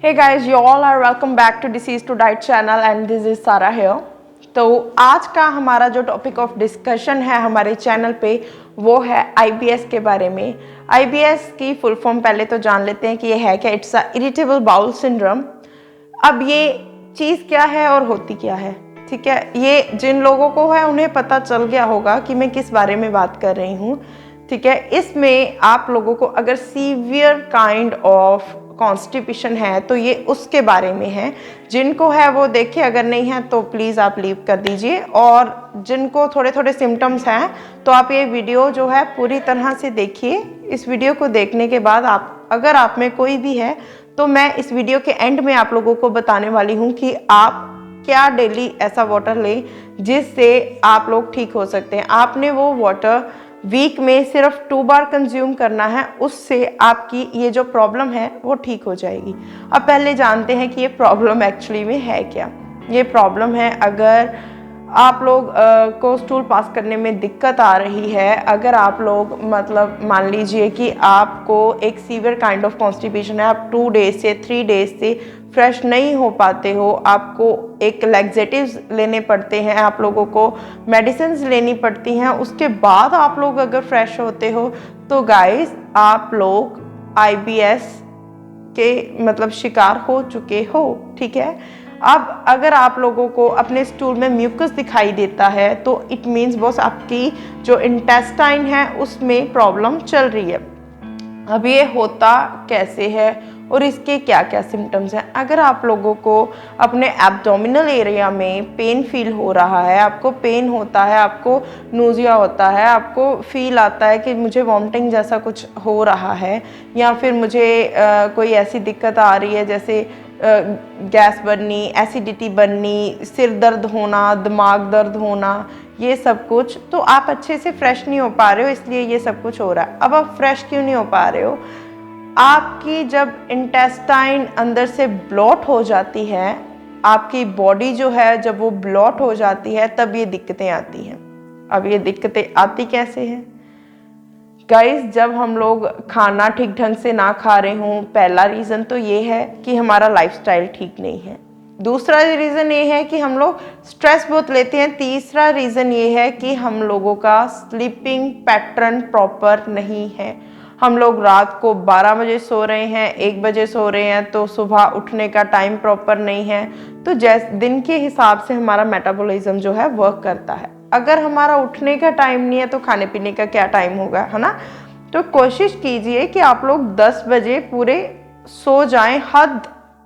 Hey guys, you all are welcome back to Disease to Diet channel and this is Sara here। तो आज का हमारा जो topic of discussion है हमारे चैनल पे वो है IBS के बारे में। IBS की फुल फॉर्म पहले तो जान लेते हैं कि ये है क्या। It's a irritable bowel syndrome. अब ये चीज़ क्या है और होती क्या है, ठीक है। ये जिन लोगों को है उन्हें पता चल गया होगा कि मैं किस बारे में बात कर रही हूँ, ठीक है। इसमें आप लोगों को अगर सीवियर काइंड ऑफ कॉन्स्टिपेशन है तो ये उसके बारे में है। जिनको है वो देखिए, अगर नहीं है तो प्लीज़ आप लीव कर दीजिए। और जिनको थोड़े थोड़े सिम्टम्स हैं तो आप ये वीडियो जो है पूरी तरह से देखिए। इस वीडियो को देखने के बाद अगर आप में कोई भी है तो मैं इस वीडियो के एंड में आप लोगों को बताने वाली हूँ कि आप क्या डेली ऐसा वाटर लें जिससे आप लोग ठीक हो सकते हैं। आपने वो वाटर वीक में सिर्फ 2 बार कंज्यूम करना है, उससे आपकी ये जो प्रॉब्लम है वो ठीक हो जाएगी। अब पहले जानते हैं कि ये प्रॉब्लम एक्चुअली में है क्या। ये प्रॉब्लम है अगर आप लोग को स्टूल पास करने में दिक्कत आ रही है, अगर आप लोग मतलब मान लीजिए कि आपको एक सीवियर काइंड ऑफ कॉन्स्टिपेशन है, आप 2 डेज से 3 डेज से फ्रेश नहीं हो पाते हो, आपको एक लैक्सेटिव्स लेने पड़ते हैं, आप लोगों को मेडिसिन्स लेनी पड़ती हैं, उसके बाद आप लोग अगर फ्रेश होते हो तो गाइस आप लोग IBS के मतलब शिकार हो चुके हो, ठीक है। अब अगर आप लोगों को अपने स्टूल में म्यूकस दिखाई देता है तो इट मीन्स बॉस आपकी जो इंटेस्टाइन है उसमें प्रॉब्लम चल रही है। अब ये होता कैसे है और इसके क्या क्या सिम्टम्स हैं। अगर आप लोगों को अपने एब्डोमिनल एरिया में पेन फील हो रहा है, आपको पेन होता है, आपको नोजिया होता है, आपको फील आता है कि मुझे वॉमिटिंग जैसा कुछ हो रहा है, या फिर मुझे कोई ऐसी दिक्कत आ रही है जैसे गैस बननी, एसिडिटी बननी, सिर दर्द होना, दिमाग दर्द होना, ये सब कुछ, तो आप अच्छे से फ्रेश नहीं हो पा रहे हो, इसलिए ये सब कुछ हो रहा है। अब आप फ्रेश क्यों नहीं हो पा रहे हो? आपकी जब इंटेस्टाइन अंदर से ब्लॉट हो जाती है, आपकी बॉडी जो है जब वो ब्लॉट हो जाती है तब ये दिक्कतें आती हैं। अब ये दिक्कतें आती कैसे हैं गाइस? जब हम लोग खाना ठीक ढंग से ना खा रहे हों, पहला रीज़न तो ये है कि हमारा लाइफस्टाइल ठीक नहीं है। दूसरा रीज़न ये है कि हम लोग स्ट्रेस बहुत लेते हैं। तीसरा रीज़न ये है कि हम लोगों का स्लीपिंग पैटर्न प्रॉपर नहीं है। हम लोग रात को 12 बजे सो रहे हैं, 1 बजे सो रहे हैं, तो सुबह उठने का टाइम प्रॉपर नहीं है। तो जैसे दिन के हिसाब से हमारा मेटाबॉलिज्म जो है वर्क करता है। अगर हमारा उठने का टाइम नहीं है तो खाने पीने का क्या टाइम होगा, है ना। तो कोशिश कीजिए कि आप लोग 10 बजे पूरे सो जाएं, हद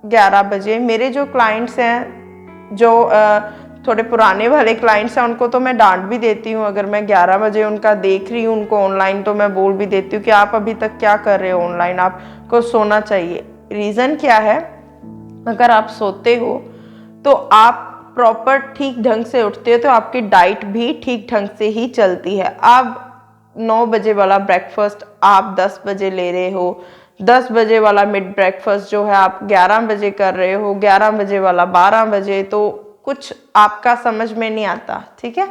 11 बजे। मेरे जो क्लाइंट्स हैं, जो थोड़े पुराने वाले क्लाइंट्स हैं, उनको तो मैं डांट भी देती हूँ। अगर मैं 11 बजे उनका देख रही हूँ उनको ऑनलाइन, तो मैं बोल भी देती हूँ कि आप अभी तक क्या कर रहे हो ऑनलाइन, आपको सोना चाहिए। रीज़न क्या है? अगर आप सोते हो तो आप प्रॉपर ठीक ढंग से उठते हो तो आपकी डाइट भी ठीक ढंग से ही चलती है। आप 9 बजे वाला ब्रेकफास्ट आप 10 बजे ले रहे हो, 10 बजे वाला मिड ब्रेकफास्ट जो है आप 11 बजे कर रहे हो, 11 बजे वाला 12 बजे, तो कुछ आपका समझ में नहीं आता, ठीक है।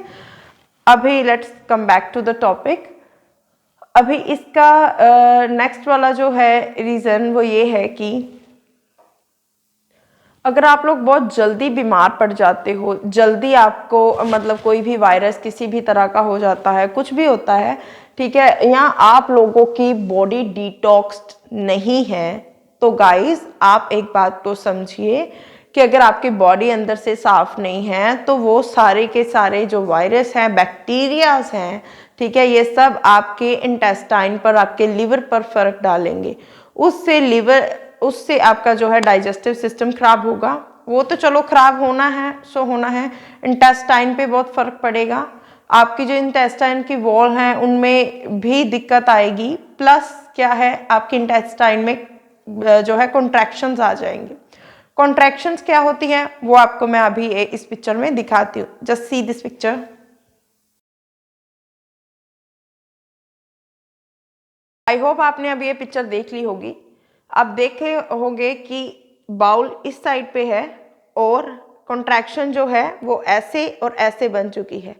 अभी let's come back to the topic. अभी इसका नेक्स्ट वाला जो है रीज़न वो ये है कि अगर आप लोग बहुत जल्दी बीमार पड़ जाते हो, जल्दी आपको मतलब कोई भी वायरस किसी भी तरह का हो जाता है, कुछ भी होता है, ठीक है, या आप लोगों की बॉडी डिटॉक्स्ड नहीं है, तो गाइस आप एक बात तो समझिए कि अगर आपकी बॉडी अंदर से साफ नहीं है तो वो सारे के सारे जो वायरस हैं, बैक्टीरियाज हैं, ठीक है, ये सब आपके इंटेस्टाइन पर, आपके लिवर पर फर्क डालेंगे। उससे आपका जो है डाइजेस्टिव सिस्टम खराब होगा। वो तो चलो खराब होना है सो होना है, इंटेस्टाइन पे बहुत फर्क पड़ेगा। आपकी जो इंटेस्टाइन की वॉल हैं उनमें भी दिक्कत आएगी। प्लस क्या है, आपकी इंटेस्टाइन में जो है कॉन्ट्रैक्शंस आ जाएंगे। कॉन्ट्रैक्शंस क्या होती हैं वो आपको मैं अभी इस पिक्चर में दिखाती हूँ। Just see this picture. I hope आपने अभी ये पिक्चर देख ली होगी। आप देखे होंगे कि बाउल इस साइड पे है और कॉन्ट्रैक्शन जो है वो ऐसे और ऐसे बन चुकी है।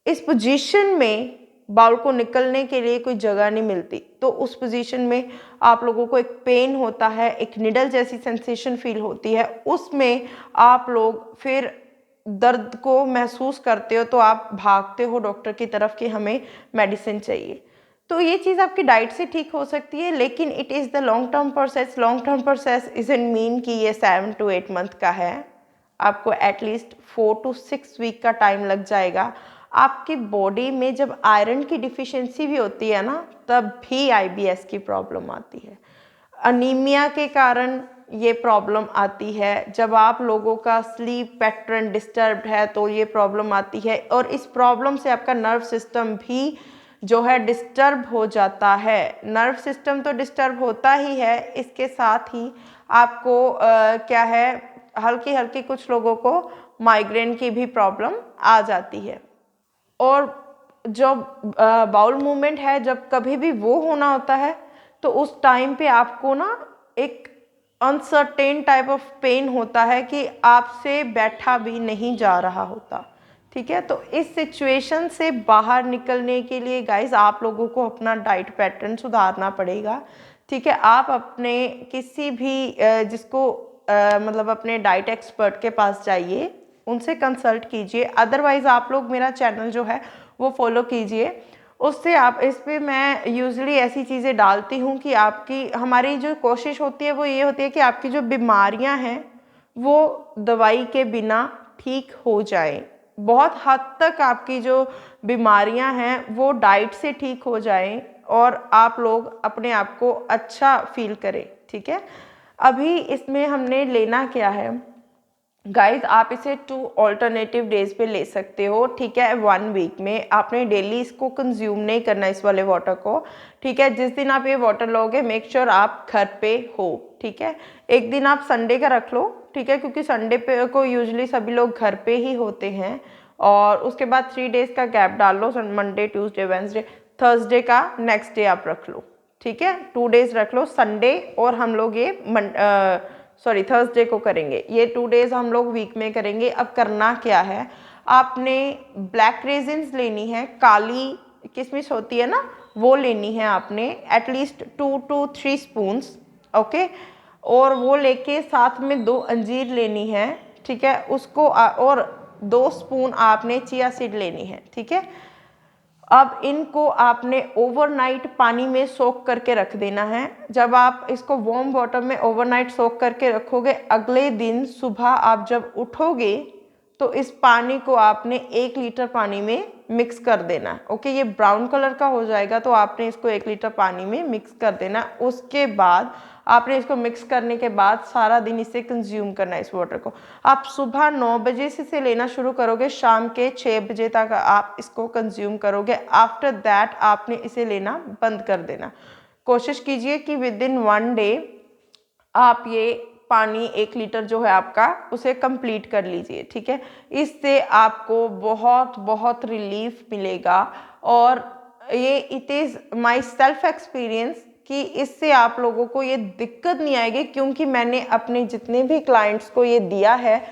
इस पोजीशन में बाउल को निकलने के लिए कोई जगह नहीं मिलती, तो उस पोजीशन में आप लोगों को एक पेन होता है, एक निडल जैसी सेंसेशन फील होती है, उसमें आप लोग फिर दर्द को महसूस करते हो तो आप भागते हो डॉक्टर की तरफ कि हमें मेडिसिन चाहिए। तो ये चीज़ आपकी डाइट से ठीक हो सकती है, लेकिन it is the long term process. Long term process isn't mean कि ये 7 to 8 मंथ का है, आपको एटलीस्ट 4 to 6 वीक का टाइम लग जाएगा। आपकी बॉडी में जब आयरन की डिफिशियंसी भी होती है ना, तब भी IBS की प्रॉब्लम आती है। अनीमिया के कारण ये प्रॉब्लम आती है। जब आप लोगों का स्लीप पैटर्न डिस्टर्ब्ड है तो ये प्रॉब्लम आती है, और इस प्रॉब्लम से आपका नर्व सिस्टम भी जो है डिस्टर्ब हो जाता है। नर्व सिस्टम तो डिस्टर्ब होता ही है, इसके साथ ही आपको क्या है, हल्की हल्की कुछ लोगों को माइग्रेन की भी प्रॉब्लम आ जाती है। और जो बाउल मूवमेंट है, जब कभी भी वो होना होता है तो उस टाइम पे आपको ना एक अनसर्टेन टाइप ऑफ पेन होता है कि आपसे बैठा भी नहीं जा रहा होता। ठीक है, तो इस सिचुएशन से बाहर निकलने के लिए गाइस आप लोगों को अपना डाइट पैटर्न सुधारना पड़ेगा। ठीक है, आप अपने किसी भी जिसको मतलब अपने डाइट एक्सपर्ट के पास जाइए, उनसे कंसल्ट कीजिए। अदरवाइज़ आप लोग मेरा चैनल जो है वो फॉलो कीजिए, उससे आप इस पे मैं यूजुअली ऐसी चीज़ें डालती हूँ कि आपकी हमारी जो कोशिश होती है वो ये होती है कि आपकी जो बीमारियाँ हैं वो दवाई के बिना ठीक हो जाए। बहुत हद तक आपकी जो बीमारियां हैं वो डाइट से ठीक हो जाएं और आप लोग अपने आप को अच्छा फील करें। ठीक है, अभी इसमें हमने लेना क्या है गाइज, आप इसे 2 ऑल्टरनेटिव डेज पे ले सकते हो। ठीक है, 1 वीक में आपने डेली इसको कंज्यूम नहीं करना, इस वाले वाटर को। ठीक है, जिस दिन आप ये वाटर लोगे मेक श्योर आप घर पे हो। ठीक है, एक दिन आप संडे का रख लो। ठीक है, क्योंकि संडे पे को यूजुअली सभी लोग घर पे ही होते हैं, और उसके बाद 3 डेज का गैप डाल लो, मंडे ट्यूसडे वेंसडे थर्सडे का नेक्स्ट डे आप रख लो। ठीक है, 2 डेज रख लो, संडे और हम लोग ये थर्सडे को करेंगे। ये 2 डेज हम लोग वीक में करेंगे। अब करना क्या है, आपने ब्लैक रेजिन्स लेनी है, काली किशमिश होती है ना, वो लेनी है आपने एटलीस्ट 2 to 3 स्पून्स। ओके, और वो लेके साथ में 2 अंजीर लेनी है। ठीक है, उसको और 2 स्पून आपने चिया सीड लेनी है। ठीक है, अब इनको आपने ओवरनाइट पानी में सोक करके रख देना है। जब आप इसको वार्म वाटर में ओवरनाइट सोक करके रखोगे, अगले दिन सुबह आप जब उठोगे तो इस पानी को आपने 1 लीटर पानी में मिक्स कर देना है। ओके, ये ब्राउन कलर का हो जाएगा तो आपने इसको 1 लीटर पानी में मिक्स कर देना। उसके बाद आपने इसको मिक्स करने के बाद सारा दिन इसे कंज्यूम करना है, इस वाटर को। आप सुबह 9 बजे से इसे लेना शुरू करोगे, शाम के 6 बजे तक आप इसको कंज्यूम करोगे। आफ्टर दैट आपने इसे लेना बंद कर देना। कोशिश कीजिए कि विद इन 1 डे आप ये पानी 1 लीटर जो है आपका उसे कंप्लीट कर लीजिए। ठीक है, इससे आपको बहुत बहुत रिलीफ मिलेगा, और ये it is my self experience कि इससे आप लोगों को ये दिक्कत नहीं आएगी, क्योंकि मैंने अपने जितने भी क्लाइंट्स को ये दिया है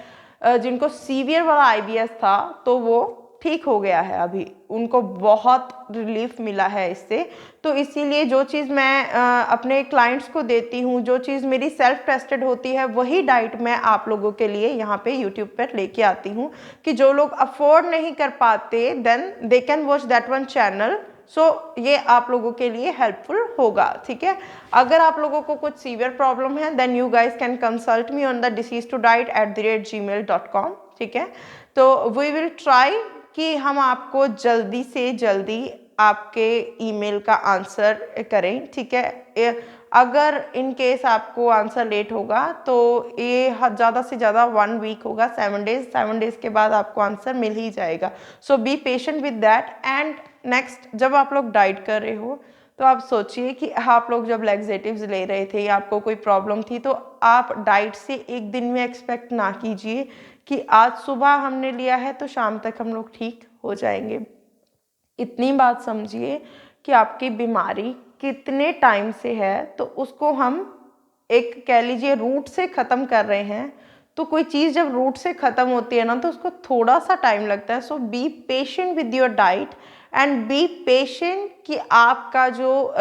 जिनको सीवियर वाला IBS था तो वो ठीक हो गया है, अभी उनको बहुत रिलीफ मिला है इससे। तो इसीलिए जो चीज़ मैं अपने क्लाइंट्स को देती हूँ, जो चीज़ मेरी सेल्फ टेस्टेड होती है, वही डाइट मैं आप लोगों के लिए यहाँ पे यूट्यूब पर लेके आती हूँ कि जो लोग अफोर्ड नहीं कर पाते then they can watch that one channel. So ये आप लोगों के लिए हेल्पफुल होगा। ठीक है, अगर आप लोगों को कुछ सीवियर प्रॉब्लम है then you guys can consult me on the disease2diet@gmail.com। ठीक है, तो वी विल ट्राई कि हम आपको जल्दी से जल्दी आपके ईमेल का आंसर करें। ठीक है, अगर इन केस आपको आंसर लेट होगा तो ये ज़्यादा से ज़्यादा 1 वीक होगा, 7 डेज के बाद आपको आंसर मिल ही जाएगा। So be patient with that. And next, जब आप लोग डाइट कर रहे हो तो आप सोचिए कि आप लोग जब लैक्सेटिव्स ले रहे थे या आपको कोई प्रॉब्लम थी, तो आप डाइट से एक दिन में एक्सपेक्ट ना कीजिए कि आज सुबह हमने लिया है तो शाम तक हम लोग ठीक हो जाएंगे। इतनी बात समझिए कि आपकी बीमारी कितने टाइम से है, तो उसको हम एक कह लीजिए रूट से ख़त्म कर रहे हैं। तो कोई चीज़ जब रूट से ख़त्म होती है ना तो उसको थोड़ा सा टाइम लगता है। So be patient with your diet and be patient कि आपका जो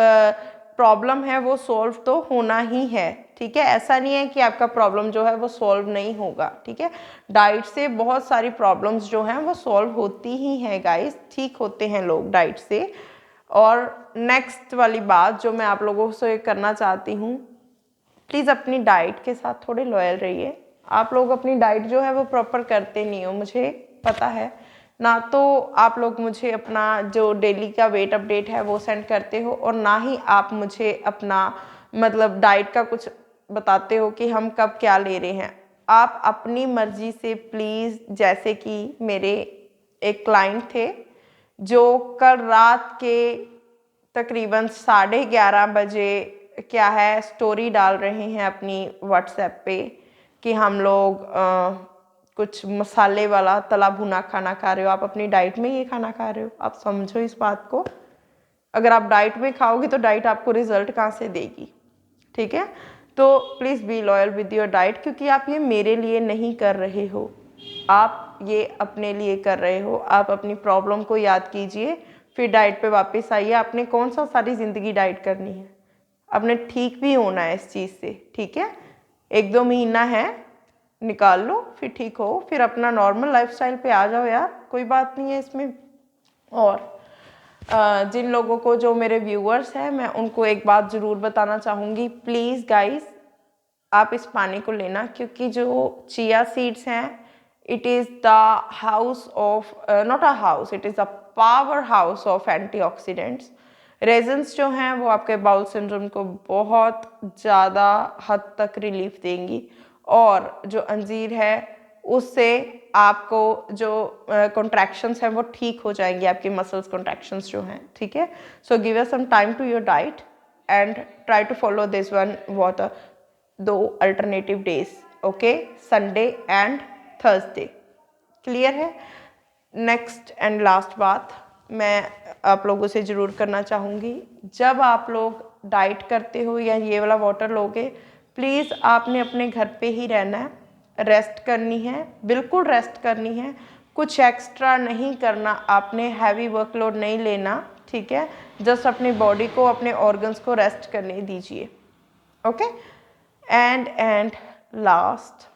प्रॉब्लम है वो सॉल्व तो होना ही है, ठीक है। ऐसा नहीं है कि आपका प्रॉब्लम जो है वो सॉल्व नहीं होगा, ठीक है। डाइट से बहुत सारी प्रॉब्लम्स जो हैं वो सॉल्व होती ही हैं गाइस, ठीक होते हैं लोग डाइट से। और नेक्स्ट वाली बात जो मैं आप लोगों से करना चाहती हूँ, प्लीज़ अपनी डाइट के साथ थोड़े लॉयल रहिए। आप लोग अपनी डाइट जो है वो प्रॉपर करते नहीं हो, मुझे पता है ना। तो आप लोग मुझे अपना जो डेली का वेट अपडेट है वो सेंड करते हो, और ना ही आप मुझे अपना मतलब डाइट का कुछ बताते हो कि हम कब क्या ले रहे हैं। आप अपनी मर्जी से प्लीज़, जैसे कि मेरे एक क्लाइंट थे जो कल रात के तकरीबन 11:30 बजे क्या है स्टोरी डाल रहे हैं अपनी व्हाट्सएप पे कि हम लोग कुछ मसाले वाला तला भुना खाना खा रहे हो। आप अपनी डाइट में ये खाना खा रहे हो, आप समझो इस बात को। अगर आप डाइट में खाओगे तो डाइट आपको रिजल्ट कहाँ से देगी, ठीक है। तो please be loyal with your diet, क्योंकि आप ये मेरे लिए नहीं कर रहे हो, आप ये अपने लिए कर रहे हो। आप अपनी प्रॉब्लम को याद कीजिए, फिर डाइट पे वापस आइए। आपने कौन सा सारी ज़िंदगी डाइट करनी है, आपने ठीक भी होना है इस चीज़ से, ठीक है। 1-2 महीना है, निकाल लो, फिर ठीक हो, फिर अपना नॉर्मल लाइफस्टाइल पे आ जाओ यार, कोई बात नहीं है इसमें। और जिन लोगों को, जो मेरे व्यूअर्स हैं, मैं उनको एक बात ज़रूर बताना चाहूँगी, प्लीज़ गाइस आप इस पानी को लेना, क्योंकि जो चिया सीड्स हैं, it is the house of, not a house, it is a power house of antioxidants. Reasons जो हैं वो आपके बाउल सिंड्रोम को बहुत ज़्यादा हद तक रिलीफ देंगी, और जो अंजीर है उससे आपको जो कॉन्ट्रैक्शंस हैं वो ठीक हो जाएंगी, आपकी मसल्स कॉन्ट्रैक्शंस जो हैं, ठीक है। So give us some time to your diet and try to follow this one water 2 alternative days, okay, Sunday and Thursday. Clear है। नेक्स्ट एंड लास्ट बात मैं आप लोगों से ज़रूर करना चाहूँगी, जब आप लोग डाइट करते हो या ये वाला वाटर लोगे, प्लीज़ आपने अपने घर पे ही रहना है, रेस्ट करनी है, बिल्कुल रेस्ट करनी है, कुछ एक्स्ट्रा नहीं करना, आपने हैवी वर्कलोड नहीं लेना, ठीक है। जस्ट अपनी बॉडी को, अपने ऑर्गन्स को रेस्ट करने दीजिए, ओके। एंड लास्ट,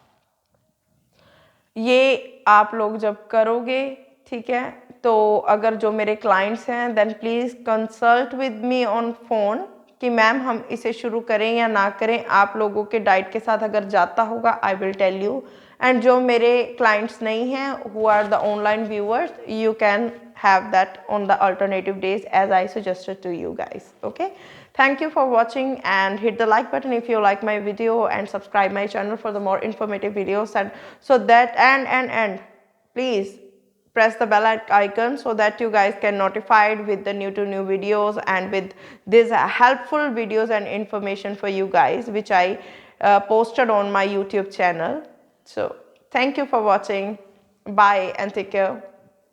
ये आप लोग जब करोगे, ठीक है, तो अगर जो मेरे क्लाइंट्स हैं, then please consult with me on phone कि मैम हम इसे शुरू करें या ना करें। आप लोगों के डाइट के साथ अगर जाता होगा, I will tell you. And जो मेरे क्लाइंट्स नहीं हैं, who are the online viewers, you can have that on the alternative days as I suggested to you guys, okay. Thank you for watching, and hit the like button if you like my video, and subscribe my channel for the more informative videos, and so that and please press the bell icon so that you guys can notified with the new videos, and with these helpful videos and information for you guys which I posted on my YouTube channel. So thank you for watching, bye and take care.